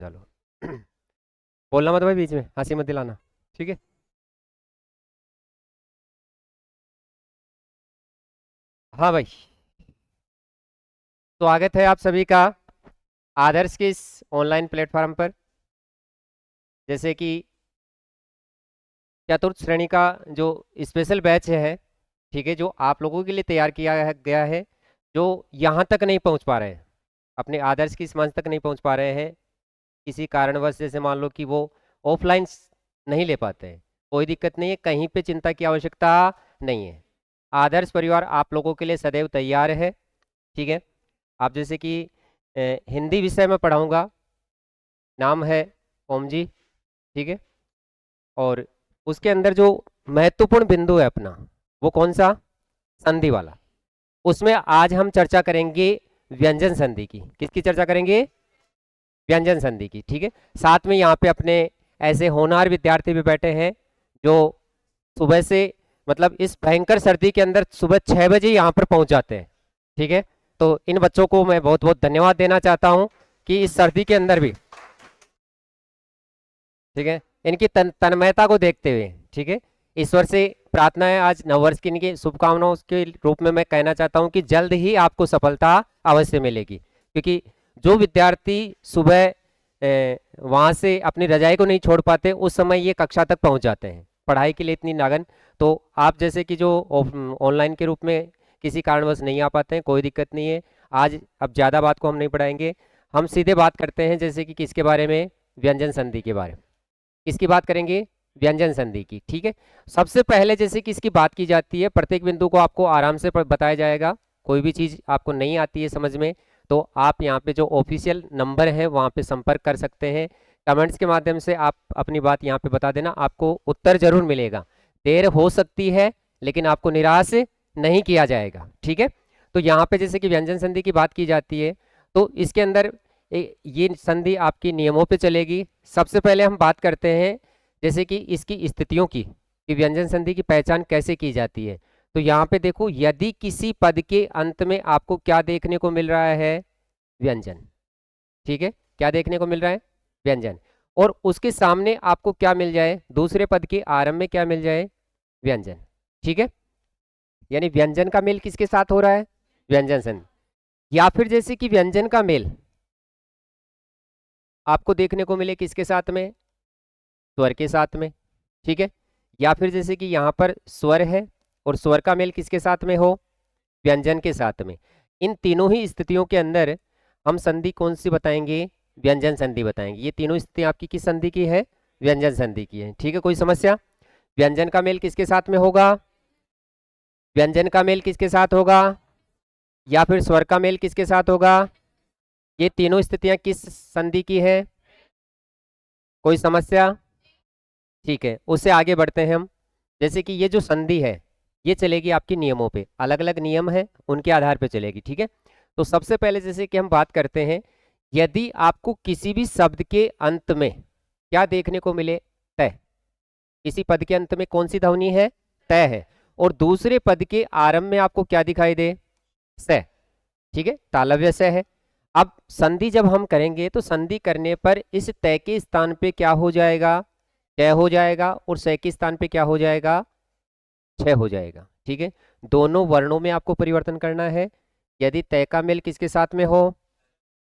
चलो बोलना मत भाई, बीच में हंसी मत दिलाना, ठीक है। हाँ भाई, स्वागत है आप सभी का आदर्श के इस ऑनलाइन प्लेटफॉर्म पर। जैसे कि चतुर्थ श्रेणी का जो स्पेशल बैच है, ठीक है, जो आप लोगों के लिए तैयार किया गया है, जो यहाँ तक नहीं पहुँच पा रहे हैं, अपने आदर्श की इस मंच तक नहीं पहुँच पा रहे हैं किसी कारणवश, जैसे मान लो कि वो ऑफलाइन नहीं ले पाते हैं, कोई दिक्कत नहीं है, कहीं पे चिंता की आवश्यकता नहीं है। आदर्श परिवार आप लोगों के लिए सदैव तैयार है, ठीक है। आप जैसे कि हिंदी विषय में पढ़ाऊंगा, नाम है ओम जी, ठीक है। और उसके अंदर जो महत्वपूर्ण बिंदु है अपना, वो कौन सा, संधि वाला। उसमें आज हम चर्चा करेंगे व्यंजन संधि की। किसकी चर्चा करेंगे, व्यंजन संधि की, ठीक है। साथ में यहाँ पे अपने ऐसे होनहार विद्यार्थी भी बैठे हैं जो सुबह से, मतलब इस भयंकर सर्दी के अंदर सुबह 6 बजे यहाँ पर पहुंच जाते हैं, ठीक है। तो इन बच्चों को मैं बहुत बहुत धन्यवाद देना चाहता हूँ कि इस सर्दी के अंदर भी, ठीक है, इनकी तन्मयता को देखते हुए, ठीक है, ईश्वर से प्रार्थना है, आज नववर्ष की इनकी शुभकामनाओं के रूप में मैं कहना चाहता हूँ कि जल्द ही आपको सफलता अवश्य मिलेगी। क्योंकि जो विद्यार्थी सुबह वहाँ से अपनी रजाई को नहीं छोड़ पाते, उस समय ये कक्षा तक पहुँच जाते हैं पढ़ाई के लिए इतनी लगन। तो आप जैसे कि जो ऑनलाइन के रूप में किसी कारणवश नहीं आ पाते हैं, कोई दिक्कत नहीं है। आज अब ज़्यादा बात को हम नहीं बढ़ाएंगे, हम सीधे बात करते हैं जैसे कि किसके बारे में, व्यंजन संधि के बारे में। किसकी बात करेंगे, व्यंजन संधि की, ठीक है। सबसे पहले जैसे कि इसकी बात की जाती है, प्रत्येक बिंदु को आपको आराम से बताया जाएगा। कोई भी चीज़ आपको नहीं आती है समझ में, तो आप यहाँ पे जो ऑफिशियल नंबर है वहाँ पे संपर्क कर सकते हैं। कमेंट्स के माध्यम से आप अपनी बात यहाँ पे बता देना, आपको उत्तर जरूर मिलेगा। देर हो सकती है लेकिन आपको निराश नहीं किया जाएगा, ठीक है। तो यहाँ पे जैसे कि व्यंजन संधि की बात की जाती है, तो इसके अंदर ये संधि आपकी नियमों पे चलेगी। सबसे पहले हम बात करते हैं जैसे कि इसकी स्थितियों की, कि व्यंजन संधि की पहचान कैसे की जाती है। तो यहाँ पे देखो, यदि किसी पद के अंत में आपको क्या देखने को मिल रहा है, व्यंजन, ठीक है, क्या देखने को मिल रहा है, व्यंजन। और उसके सामने आपको क्या मिल जाए, दूसरे पद के आरंभ में क्या मिल जाए, व्यंजन, ठीक है। यानी व्यंजन का मेल किसके साथ हो रहा है, व्यंजन संधि। या फिर जैसे कि व्यंजन का मेल आपको देखने को मिले किसके साथ में, स्वर के साथ में, ठीक है। या फिर जैसे कि यहाँ पर स्वर है और स्वर का मेल किसके साथ में हो, व्यंजन के साथ में। इन तीनों ही स्थितियों के अंदर हम संधि कौन सी बताएंगे, व्यंजन संधि बताएंगे। ये तीनों स्थिति आपकी किस संधि की है, व्यंजन संधि की है, ठीक है। कोई समस्या, व्यंजन का मेल किसके साथ में होगा, व्यंजन का मेल किसके साथ होगा, या फिर स्वर का मेल किसके साथ होगा। ये तीनों स्थितियां किस संधि की है, कोई समस्या, ठीक है। उससे आगे बढ़ते हैं हम। जैसे कि ये जो संधि है ये चलेगी आपकी नियमों पे, अलग अलग नियम है उनके आधार पे चलेगी, ठीक है। तो सबसे पहले जैसे कि हम बात करते हैं, यदि आपको किसी भी शब्द के अंत में क्या देखने को मिले, तय। किसी पद के अंत में कौन सी ध्वनि है, तय है। और दूसरे पद के आरंभ में आपको क्या दिखाई दे, स, ठीक है, तालव्य स है। अब संधि जब हम करेंगे तो संधि करने पर इस तय के स्थान पे क्या हो जाएगा, तय हो जाएगा, और स के स्थान पे क्या हो जाएगा, छह हो जाएगा, ठीक है। दोनों वर्णों में आपको परिवर्तन करना है। यदि तय का मेल किसके साथ में हो,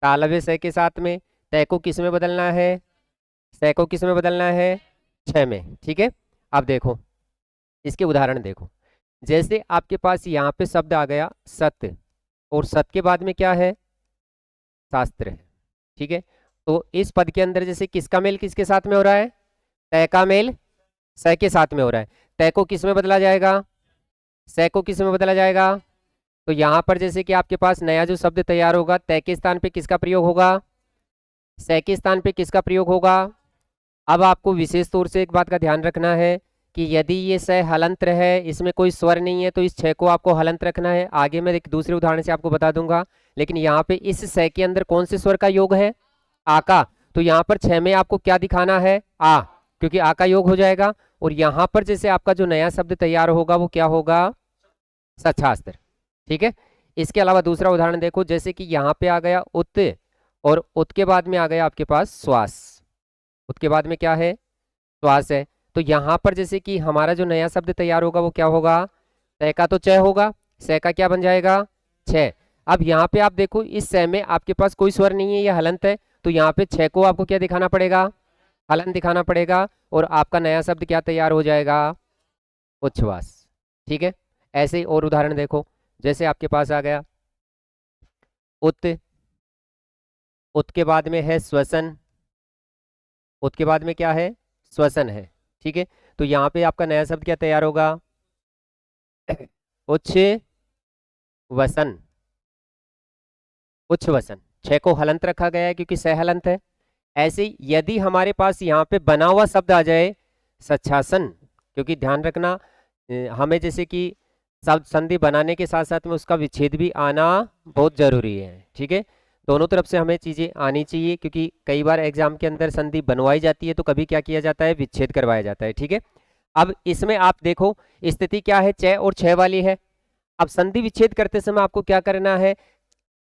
तालव्य स के साथ में, तय को किस में बदलना है, स को किस में बदलना है, छह में, ठीक है। अब देखो इसके उदाहरण देखो। जैसे आपके पास यहाँ पे शब्द आ गया सत्य, और सत्य के बाद में क्या है, शास्त्र है, ठीक है। तो इस पद के अंदर जैसे किसका मेल किसके साथ में हो रहा है, तय का मेल स के साथ में हो रहा है। तय को किस में बदला जाएगा, स को किस में बदला जाएगा। तो यहाँ पर जैसे कि आपके पास नया जो शब्द तैयार होगा, तय के स्थान पे किसका प्रयोग होगा, स के स्थान पे किसका प्रयोग होगा। अब आपको विशेष तौर से एक बात का ध्यान रखना है कि यदि ये स हलंत्र है, इसमें कोई स्वर नहीं है, तो इस छह को आपको हलंत रखना है। आगे मैं एक दूसरे उदाहरण से आपको बता दूंगा। लेकिन यहाँ पे इस स के अंदर कौन से स्वर का योग है, आ का। तो यहाँ पर छह में आपको क्या दिखाना है, आ, क्योंकि आ का योग हो जाएगा। और यहाँ पर जैसे आपका जो नया शब्द तैयार होगा वो क्या होगा, सच्छास्त्र, ठीक है। इसके अलावा दूसरा उदाहरण देखो, जैसे कि यहाँ पे आ गया उत, और उत के बाद में आ गया आपके पास श्वास। उत के बाद में क्या है? श्वास है। तो यहाँ पर जैसे कि हमारा जो नया शब्द तैयार होगा वो क्या होगा? तय का तो च होगा, से का क्या बन जाएगा? छ। अब यहाँ पे आप देखो इस से में आपके पास कोई स्वर नहीं है, ये हलंत है, तो यहाँ पे छ को आपको क्या दिखाना पड़ेगा? हलन दिखाना पड़ेगा, और आपका नया शब्द क्या तैयार हो जाएगा? उच्छ्वास। ठीक है, ऐसे ही और उदाहरण देखो, जैसे आपके पास आ गया उत, उत के बाद में है श्वसन, उत के बाद में क्या है? श्वसन है। ठीक है, तो यहाँ पे आपका नया शब्द क्या तैयार होगा? उच्छ वसन, उच्च वसन। छ को हलंत रखा गया है क्योंकि सह हलंत है। ऐसे ही यदि हमारे पास यहाँ पे बना हुआ शब्द आ जाए सच्छासन, क्योंकि ध्यान रखना हमें जैसे कि शब्द संधि बनाने के साथ साथ में उसका विच्छेद भी आना बहुत जरूरी है। ठीक है, दोनों तरफ से हमें चीजें आनी चाहिए, क्योंकि कई बार एग्जाम के अंदर संधि बनवाई जाती है तो कभी क्या किया जाता है? विच्छेद करवाया जाता है। ठीक है, अब इसमें आप देखो स्थिति क्या है? च और छ वाली है। अब संधि विच्छेद करते समय आपको क्या करना है?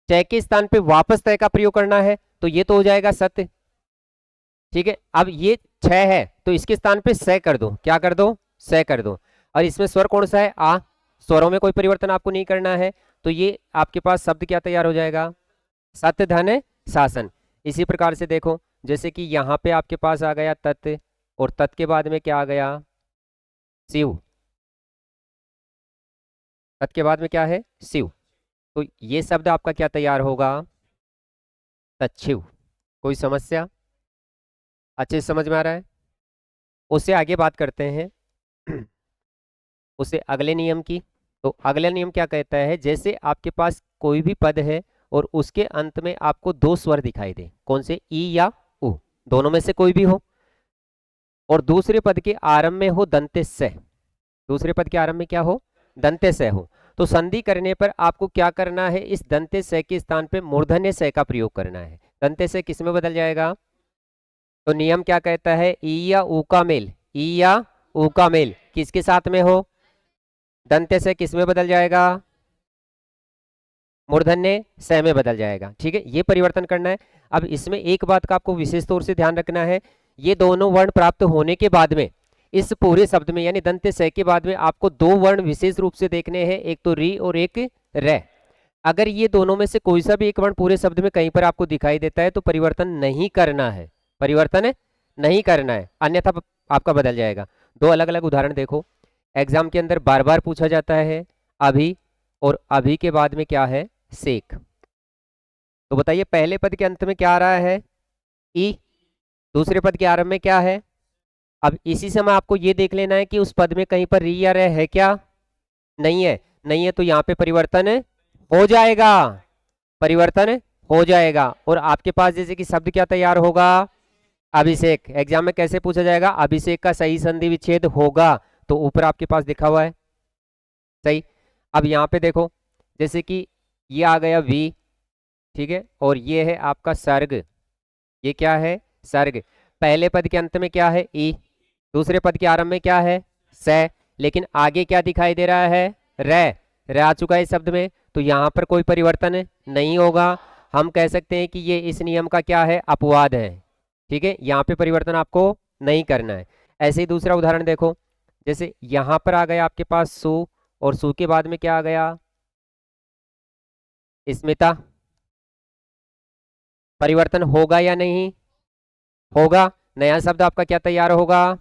च के स्थान पे वापस तय का प्रयोग करना है, तो ये तो हो जाएगा सत्य। ठीक है, अब ये छ है तो इसके स्थान पे स कर दो। क्या कर दो? स कर दो। और इसमें स्वर कौन सा है? आ। स्वरों में कोई परिवर्तन आपको नहीं करना है, तो ये आपके पास शब्द क्या तैयार हो जाएगा? सत्य धन शासन। इसी प्रकार से देखो, जैसे कि यहाँ पे आपके पास आ गया तत्, और तत् के बाद में क्या आ गया? शिव। तत् के बाद में क्या है? शिव। तो ये शब्द आपका क्या तैयार होगा? तच्छिव। कोई समस्या? अच्छे से समझ में आ रहा है? उससे आगे बात करते हैं उससे अगले नियम की। तो अगला नियम क्या कहता है? जैसे आपके पास कोई भी पद है और उसके अंत में आपको दो स्वर दिखाई दे, कौन से? ई या उ, दोनों में से कोई भी हो, और दूसरे पद के आरंभ में हो दंते स, दूसरे पद के आरंभ में क्या हो? दंते स हो, तो संधि करने पर आपको क्या करना है? इस दंते स के स्थान पे मूर्धन्य स का प्रयोग करना है। दंते स किस में बदल जाएगा? तो नियम क्या कहता है? ई या ऊ का मेल, ई या ऊ का मेल किसके साथ में हो? दंते से किस में बदल जाएगा? मूर्धन्य स में बदल जाएगा। ठीक है, ये परिवर्तन करना है। अब इसमें एक बात का आपको विशेष तौर से ध्यान रखना है, ये दोनों वर्ण प्राप्त होने के बाद में इस पूरे शब्द में यानी दंते स के बाद में आपको दो वर्ण विशेष रूप से देखने हैं, एक तो री और एक रे। अगर ये दोनों में से कोई सा भी एक वर्ण पूरे शब्द में कहीं पर आपको दिखाई देता है तो परिवर्तन नहीं करना है, परिवर्तन नहीं करना है, अन्यथा आपका बदल जाएगा। दो अलग अलग उदाहरण देखो, एग्जाम के अंदर बार बार पूछा जाता है अभी, और अभी के बाद में क्या है? सेक। तो बताइए पहले पद के अंत में क्या आ रहा है? ई। दूसरे पद के आरंभ में क्या है? अब इसी समय आपको ये देख लेना है कि उस पद में कहीं पर री या रे है क्या? नहीं है, नहीं है, तो यहाँ पे परिवर्तन हो जाएगा, परिवर्तन हो जाएगा। और आपके पास जैसे कि शब्द क्या तैयार होगा? अभिषेक। एग्जाम में कैसे पूछा जाएगा? अभिषेक का सही संधि विच्छेद होगा, तो ऊपर आपके पास लिखा हुआ है सही। अब यहाँ पे देखो, जैसे कि ये आ गया वी, ठीक है, और ये है आपका सर्ग, ये क्या है? सर्ग। पहले पद के अंत में क्या है? ई। दूसरे पद के आरंभ में क्या है? स। लेकिन आगे क्या दिखाई दे रहा है? रे। रे आ चुका है इस शब्द में, तो यहाँ पर कोई परिवर्तन नहीं होगा। हम कह सकते हैं कि ये इस नियम का क्या है? अपवाद है। ठीक है, यहाँ पे परिवर्तन आपको नहीं करना है। ऐसे ही दूसरा उदाहरण देखो, जैसे यहाँ पर आ गया आपके पास सु, और सु के बाद में क्या आ गया? स्मिता। परिवर्तन होगा या नहीं होगा? नया शब्द आपका क्या तैयार होगा?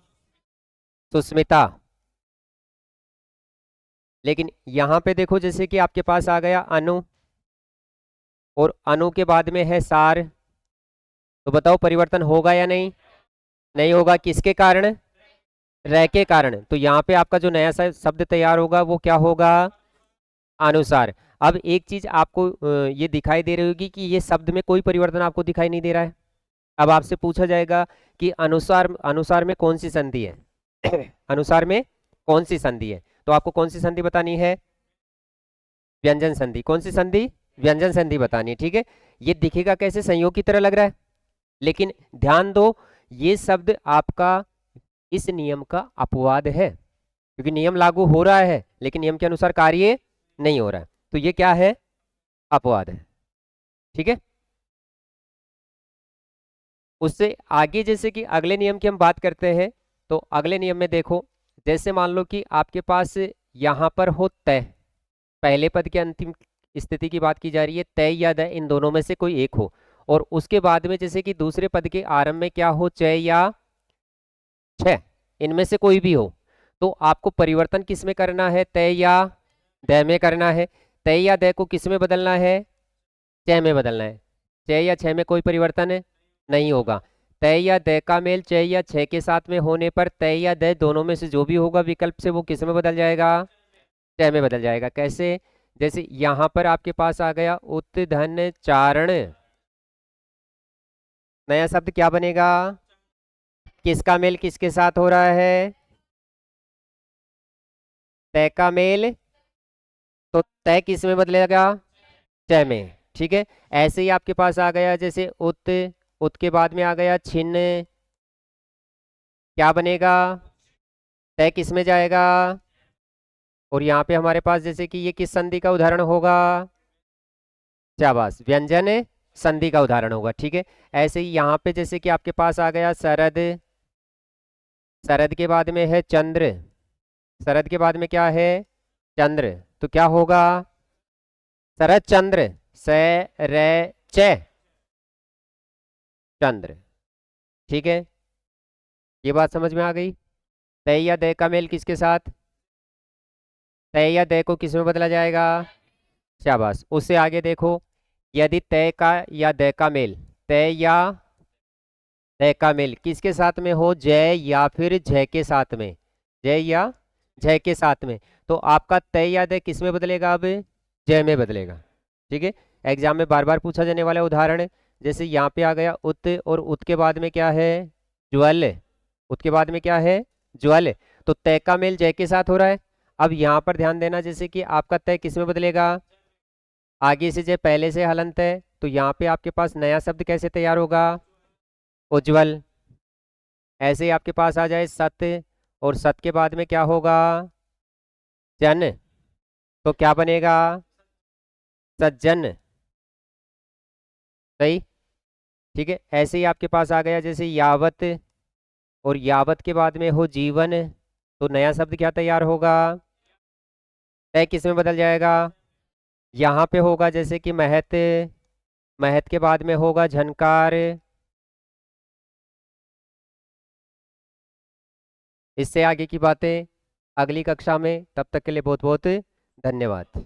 सुस्मिता। लेकिन यहां पे देखो, जैसे कि आपके पास आ गया अनु, और अनु के बाद में है सार, तो बताओ परिवर्तन होगा या नहीं? नहीं होगा। किसके कारण? रह के कारण। तो यहाँ पे आपका जो नया शब्द तैयार होगा वो क्या होगा? अनुसार। अब एक चीज आपको ये दिखाई दे रही होगी कि ये शब्द में कोई परिवर्तन आपको दिखाई नहीं दे रहा है। अब आपसे पूछा जाएगा कि अनुसार, अनुसार में कौन सी संधि है? अनुसार में कौन सी संधि है? तो आपको कौन सी संधि बतानी है? व्यंजन संधि। कौन सी संधि? व्यंजन संधि बतानी है। ठीक है, ये दिखेगा कैसे? संयोग की तरह लग रहा है, लेकिन ध्यान दो ये शब्द आपका इस नियम का अपवाद है, क्योंकि नियम लागू हो रहा है लेकिन नियम के अनुसार कार्य नहीं हो रहा है, तो ये क्या है? अपवाद है। ठीक है, उससे आगे जैसे कि अगले नियम की हम बात करते हैं, तो अगले नियम में देखो, जैसे मान लो कि आपके पास यहाँ पर हो तय, पहले पद के अंतिम स्थिति की बात की जा रही है, तय या दय इन दोनों में से कोई एक हो, और उसके बाद में जैसे कि दूसरे पद के आरंभ में क्या हो, चय या छह, इनमें से कोई भी हो, तो आपको परिवर्तन किस में करना है, तय या दय में करना है। तय या दय को किस में बदलना है, चय में बदलना है। चय या छह में कोई परिवर्तन नहीं होगा। तय या दय का मेल चय या छह के साथ में होने पर तय या दय दोनों में से जो भी होगा विकल्प से वो किस में बदल जाएगा, चय में बदल जाएगा। कैसे, जैसे यहां पर आपके पास आ गया उत्धन चारण, नया शब्द क्या बनेगा, किसका मेल किसके साथ हो रहा है, तय का मेल, तो तय किस में बदलेगा, चय में। ठीक है, ऐसे ही आपके पास आ गया जैसे उत के बाद में आ गया छिन्न, क्या बनेगा, तय किस में जाएगा, और यहाँ पे हमारे पास जैसे कि ये किस संधि का उदाहरण होगा, शाबाश, व्यंजन संधि का उदाहरण होगा। ठीक है, ऐसे ही यहाँ पे जैसे कि आपके पास आ गया शरद, शरद के बाद में है चंद्र, शरद के बाद में क्या है, चंद्र, तो क्या होगा, शरद चंद्र, स रे च चंद्र। ठीक है, ये बात समझ में आ गई। तय या दय का मेल किसके साथ, तय या दय को किस में बदला जाएगा, शाबाश। उससे आगे देखो, यदि तय का या दय का मेल, तय या दय का मेल किसके साथ में हो, जय या फिर झय के साथ में, जय या झय के साथ में, तो आपका तय या दय किस में बदलेगा, अब जय में बदलेगा। ठीक है, एग्जाम में बार बार पूछा जाने वाला उदाहरण है, जैसे यहाँ पे आ गया उत, और उत के बाद में क्या है, ज्वल, उत के बाद में क्या है, ज्वल, तो तय का मेल जय के साथ हो रहा है। अब यहाँ पर ध्यान देना, जैसे कि आपका तय किस में बदलेगा, आगे से जय पहले से हलंत है, तो यहाँ पे आपके पास नया शब्द कैसे तैयार होगा, उज्जवल। ऐसे ही आपके पास आ जाए सत्य, और सत के बाद में क्या होगा, जन, तो क्या बनेगा, सज्जन। सही। ठीक है, ऐसे ही आपके पास आ गया जैसे यावत, और यावत के बाद में हो जीवन, तो नया शब्द क्या तैयार होगा, तय किस में बदल जाएगा, यहाँ पे होगा जैसे कि महत, महत के बाद में होगा झनकार। इससे आगे की बातें अगली कक्षा में, तब तक के लिए बहुत बहुत धन्यवाद।